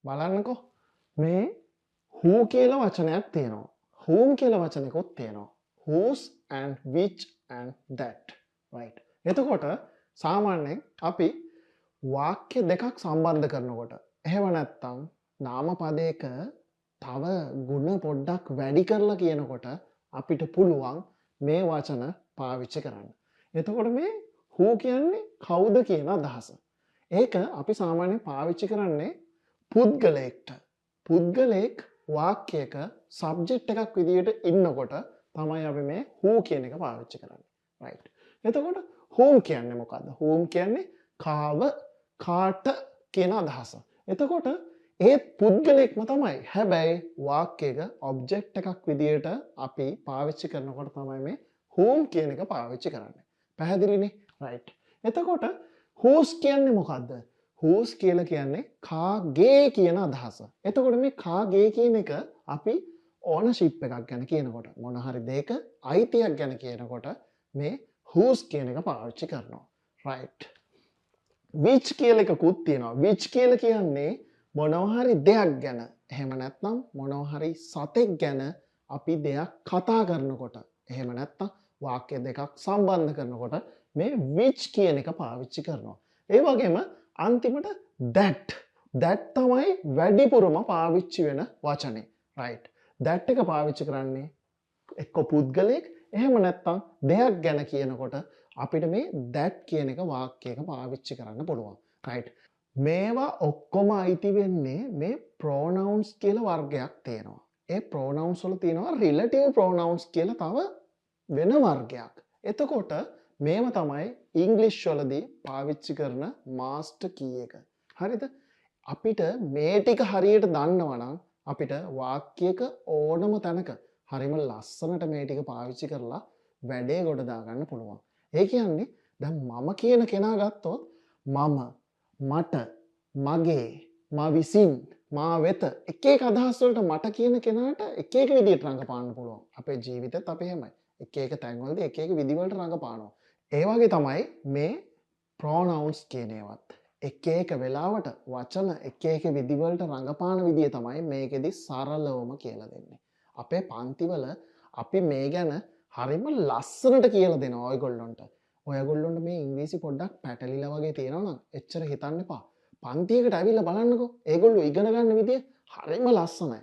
බලන්නකෝ මේ who කියලා වචනයක් තියෙනවා. whom කියලා වචනයකුත් තියෙනවා. whose and which and that. right. එතකොට සාමාන්‍යයෙන් අපි වාක්‍ය දෙකක් සම්බන්ධ කරනකොට එහෙම නැත්නම් නාම පදයක තව ගුණ පොඩ්ඩක් වැඩි කරලා කියනකොට අපිට පුළුවන් මේ වචන පාවිච්චි කරන්න. එතකොට මේ who කියන්නේ කවුද කියන අදහස. ඒක අපි සාමාන්‍යයෙන් පාවිච්චි කරන්නේ පුද්ගලයෙක්ට. පුද්ගලයෙක් වාක්‍යයක සබ්ජෙක්ට් එකක් විදිහට ඉන්නකොට තමයි අපි මේ who කියන එක පාවිච්චි කරන්නේ. right. එතකොට whom කියන්නේ මොකද්ද? whom කියන්නේ කාව කාට කියන අදහස. එතකොට ඒ පුද්ගලයෙක්ම තමයි. හැබැයි වාක්‍යයක ඔබ්ජෙක්ට් එකක් විදිහට අපි පාවිච්චි කරනකොට තමයි මේ whom කියන එක පාවිච්චි කරන්නේ. පැහැදිලිනේ? right. එතකොට whose කියන්නේ මොකද්ද? whose කියලා කියන්නේ කාගේ කියන අදහස. එතකොට මේ කාගේ කියන එක අපි ඕනර්ෂිප් එකක් ගැන කියනකොට මොන හරි දෙයක අයිතියක් ගැන කියනකොට මේ whose කියන එක පාවිච්චි කරනවා. right. which කියලා එකකුත් තියෙනවා. which කියලා කියන්නේ මොනවා හරි දෙයක් ගැන. එහෙම නැත්නම් මොනවා හරි සතෙක් ගැන අපි දෙයක් කතා කරනකොට. එහෙම නැත්නම් වාක්‍ය දෙකක් සම්බන්ධ කරනකොට මේ which කියන එක පාවිච්චි කරනවා. ඒ වගේම අන්තිමට that තමයි වැඩිපුරම පාවිච්චි වෙන වචනේ. right. that එක පාවිච්චි කරන්නේ එක්ක පුද්ගලයෙක් එහෙම නැත්නම් දෙයක් ගැන කියනකොට අපිට මේ that කියන එක වාක්‍යයක පාවිච්චි කරන්න පුළුවන්. right. මේවා ඔක්කොම අයිති වෙන්නේ මේ pronouns කියලා වර්ගයක් තියෙනවා. ඒ pronouns වල තියෙනවා relative pronouns කියලා තව වෙන වර්ගයක්. එතකොට මේව තමයි ඉංග්ලිෂ් වලදී පාවිච්චි කරන මාස්ටර් කී එක. හරිද? අපිට මේ ටික හරියට දන්නවා නම් අපිට වාක්‍යයක ඕනම තැනක හරිම ලස්සනට මේ ටික පාවිච්චි කරලා වැඩේ ගොඩ දාගන්න පුළුවන්. ඒ කියන්නේ දැන් මම කියන කෙනා ගත්තොත් මම, මට, මගේ, මා විසින්, මා වෙත එක එක අදහස් වලට මට කියන කෙනාට එක එක විදිහට රඟපාන්න පුළුවන්. අපේ ජීවිතෙත් අපි එහෙමයි. එක එක තැන්වලදී එක එක විදිහවලට රඟපානවා. ඒ වගේ තමයි මේ pronouns කියන ඒවත්. එක එක වෙලාවට වචන එක එක විදිහවලට රඟපාන විදිය තමයි මේකෙදි සරලවම කියලා දෙන්නේ. අපේ පන්තිවල අපි මේ ගැන හරිම ලස්සනට කියලා දෙනවා ඔයගොල්ලන්ට. ඔයගොල්ලන්ට මේ ඉංග්‍රීසි පොඩ්ඩක් පැටලිලා වගේ තියෙනවා නම් එච්චර හිතන්න එපා. පන්තියකට ඇවිල්ලා බලන්නකෝ. ඒගොල්ලෝ ඉගෙන ගන්න විදිය හරිම ලස්සනයි.